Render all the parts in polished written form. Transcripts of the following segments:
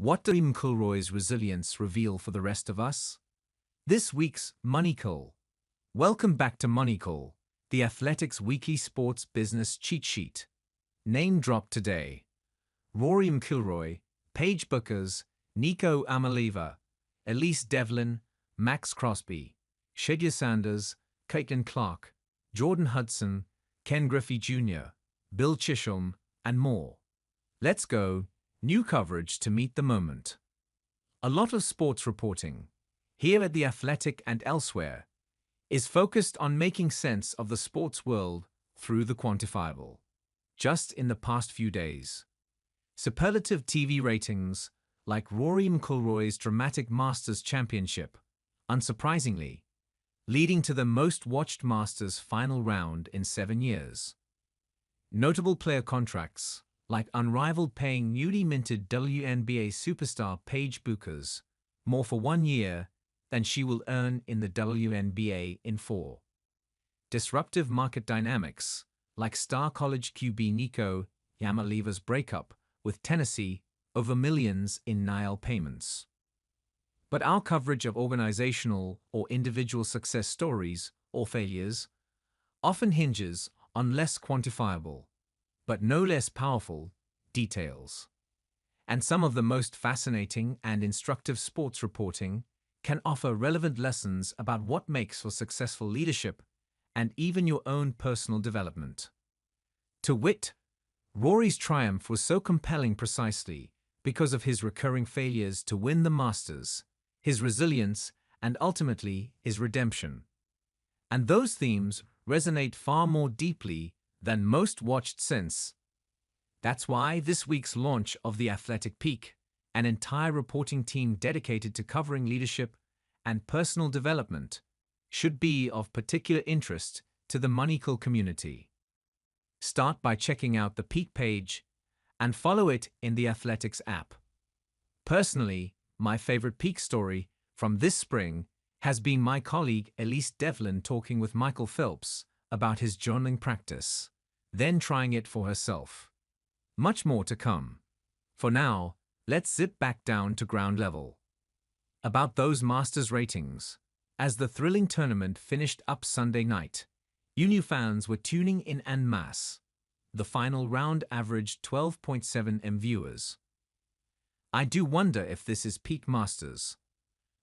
What does McIlroy's resilience reveal for the rest of us? This week's MoneyCall. Welcome back to MoneyCall, the Athletics weekly sports business cheat sheet. Name drop today: Rory McIlroy, Paige Bueckers, Nico Iamaleva, Elise Devlin, Maxx Crosby, Shedeur, Caitlin Clark, Jordon Hudson, Ken Griffey Jr., Bill Chisholm, and more. Let's go. New coverage to meet the moment. A lot of sports reporting, here at The Athletic and elsewhere, is focused on making sense of the sports world through the quantifiable. Just in the past few days, superlative TV ratings like Rory McIlroy's dramatic Masters Championship, unsurprisingly, leading to the most-watched Masters final round in 7 years. Notable player contracts like Unrivaled paying newly minted WNBA superstar Paige Bueckers more for 1 year than she will earn in the WNBA in 4. Disruptive market dynamics like star college QB Nico Iamaleva's breakup with Tennessee over millions in NIL payments. But our coverage of organizational or individual success stories or failures often hinges on less quantifiable, but no less powerful, details. And some of the most fascinating and instructive sports reporting can offer relevant lessons about what makes for successful leadership and even your own personal development. To wit, Rory's triumph was so compelling precisely because of his recurring failures to win the Masters, his resilience, and ultimately his redemption. And those themes resonate far more deeply than most watched since. That's why this week's launch of The Athletic Peak, an entire reporting team dedicated to covering leadership and personal development, should be of particular interest to the MoneyCall community. Start by checking out the Peak page and follow it in the Athletics app. Personally, my favorite Peak story from this spring has been my colleague Elise Devlin talking with Michael Phelps about his journaling practice, then trying it for herself. Much more to come. For now, let's zip back down to ground level. About those Masters ratings, as the thrilling tournament finished up Sunday night, Uni fans were tuning in en masse. The final round averaged 12.7 M viewers. I do wonder if this is peak Masters.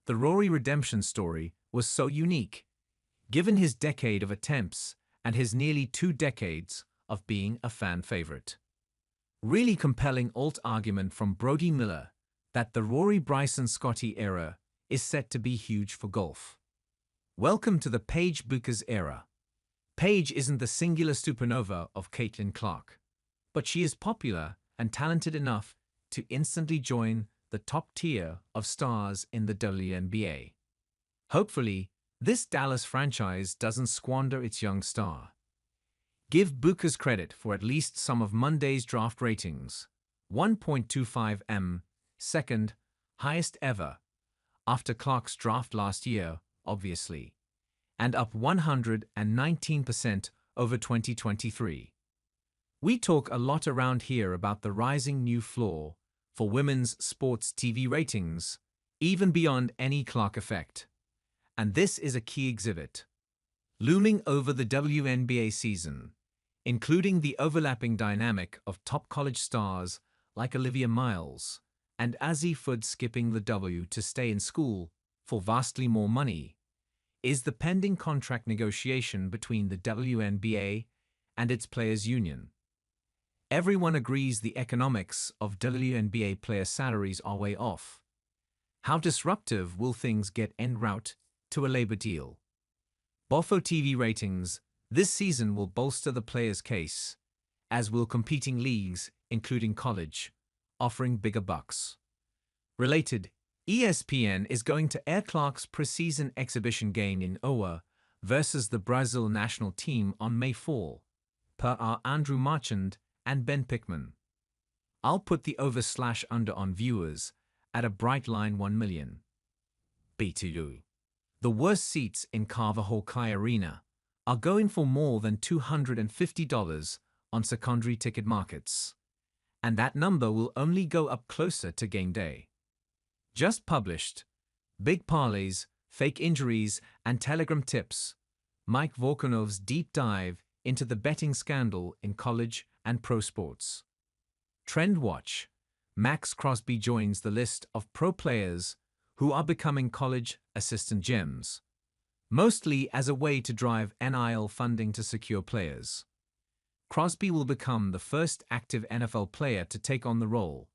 The Rory redemption story was so unique, given his decade of attempts and his nearly 2 decades of being a fan favorite. Really compelling alt-argument from Brody Miller that the Rory Bryson Scotty era is set to be huge for golf. Welcome to the Paige Bueckers era. Paige isn't the singular supernova of Caitlin Clark, but she is popular and talented enough to instantly join the top tier of stars in the WNBA. Hopefully, this Dallas franchise doesn't squander its young star. Give Bueckers credit for at least some of Monday's draft ratings, 1.25 M, second highest ever, after Clark's draft last year, obviously, and up 119% over 2023. We talk a lot around here about the rising new floor for women's sports TV ratings, even beyond any Clark effect. And this is a key exhibit. Looming over the WNBA season, including the overlapping dynamic of top college stars like Olivia Miles and Azzi Fudd skipping the W to stay in school for vastly more money, is the pending contract negotiation between the WNBA and its players' union. Everyone agrees the economics of WNBA player salaries are way off. How disruptive will things get en route to a labor deal? Bofo TV ratings this season will bolster the players' case, as will competing leagues, including college, offering bigger bucks. Related, ESPN is going to air Clark's preseason exhibition game in Oa versus the Brazil national team on May 4, per our Andrew Marchand and Ben Pickman. I'll put the over/under on viewers at a bright line 1 million. BTU. The worst seats in Carver Hawkeye Arena are going for more than $250 on secondary ticket markets. And that number will only go up closer to game day. Just published. Big parlays, fake injuries, and Telegram tips. Mike Vorkunov's deep dive into the betting scandal in college and pro sports. Trend watch. Maxx Crosby joins the list of pro players who are becoming college assistant gems, mostly as a way to drive NIL funding to secure players. Crosby will become the first active NFL player to take on the role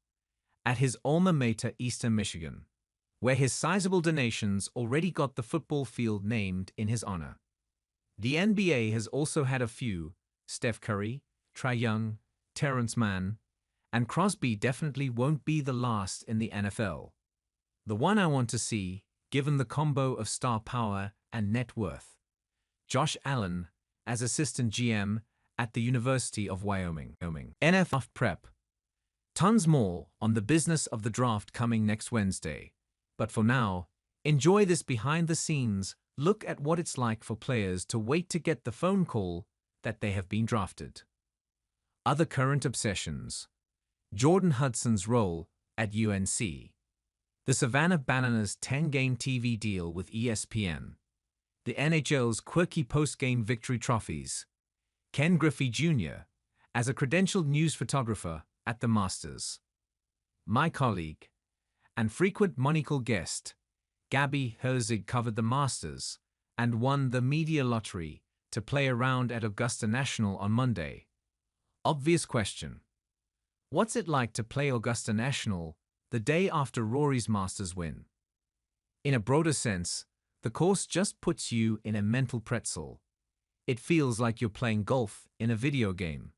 at his alma mater Eastern Michigan, where his sizable donations already got the football field named in his honor. The NBA has also had a few: Steph Curry, Trae Young, Terrence Mann, and Crosby definitely won't be the last in the NFL. The one I want to see, given the combo of star power and net worth: Josh Allen as assistant GM at the University of Wyoming. NFL prep. Tons more on the business of the draft coming next Wednesday. But for now, enjoy this behind-the-scenes look at what it's like for players to wait to get the phone call that they have been drafted. Other current obsessions. Jordan Hudson's role at UNC. The Savannah Bananas 10-game TV deal with ESPN. The NHL's quirky post-game victory trophies. Ken Griffey Jr. as a credentialed news photographer at the Masters. My colleague and frequent MoneyCall guest, Gabby Herzig, covered the Masters and won the media lottery to play around at Augusta National on Monday. Obvious question: what's it like to play Augusta National the day after Rory's Masters win? In a broader sense, the course just puts you in a mental pretzel. It feels like you're playing golf in a video game.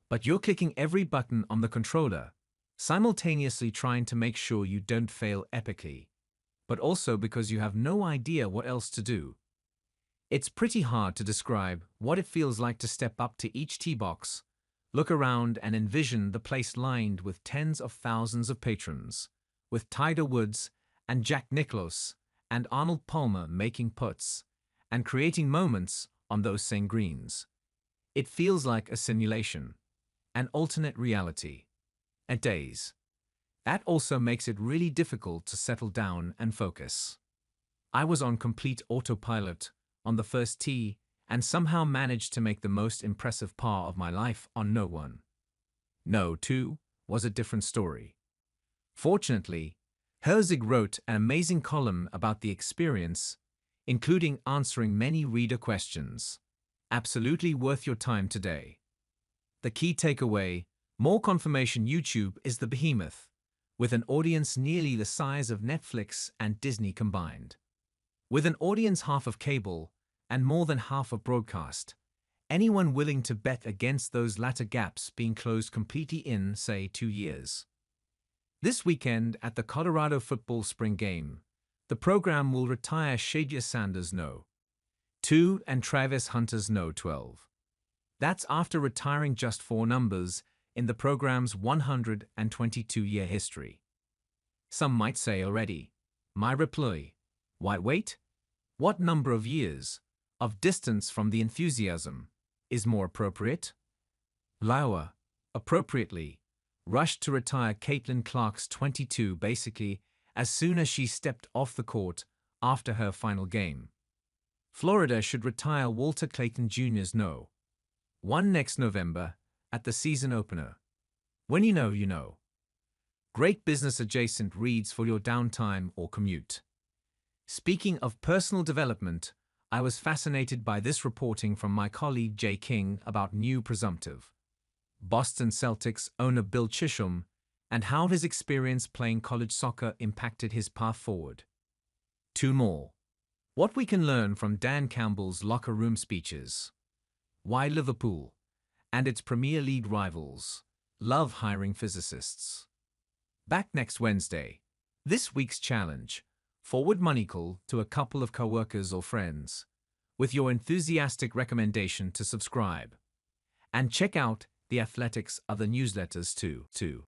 But you're clicking every button on the controller, simultaneously trying to make sure you don't fail epically, but also because you have no idea what else to do. It's pretty hard to describe what it feels like to step up to each tee box, look around and envision the place lined with tens of thousands of patrons, with Tiger Woods and Jack Nicklaus and Arnold Palmer making putts and creating moments on those same greens. It feels like a simulation, an alternate reality. At days. That also makes it really difficult to settle down and focus. I was on complete autopilot on the first tee and somehow managed to make the most impressive par of my life on no one. No two was a different story. Fortunately, Herzig wrote an amazing column about the experience, including answering many reader questions. Absolutely worth your time today. The key takeaway: more confirmation YouTube is the behemoth, with an audience nearly the size of Netflix and Disney combined. With an audience half of cable and more than half of broadcast, anyone willing to bet against those latter gaps being closed completely in, say, 2 years. This weekend at the Colorado football spring game, the program will retire Shedeur Sanders' No. 2 and Travis Hunter's No. 12. That's after retiring just 4 numbers in the program's 122-year history. Some might say already. My reply: why wait? What number of years, of distance from the enthusiasm, is more appropriate? Lauer, appropriately, rushed to retire Caitlin Clark's 22 basically as soon as she stepped off the court after her final game. Florida should retire Walter Clayton Jr.'s No. 1 next November at the season opener. When you know, you know. Great business-adjacent reads for your downtime or commute. Speaking of personal development, I was fascinated by this reporting from my colleague Jay King about new presumptive Boston Celtics owner Bill Chisholm and how his experience playing college soccer impacted his path forward. 2 more. What we can learn from Dan Campbell's locker room speeches. Why Liverpool and its Premier League rivals love hiring physicists. Back next Wednesday. This week's challenge: forward MoneyCall to a couple of coworkers or friends with your enthusiastic recommendation to subscribe. And check out The Athletic's other newsletters too.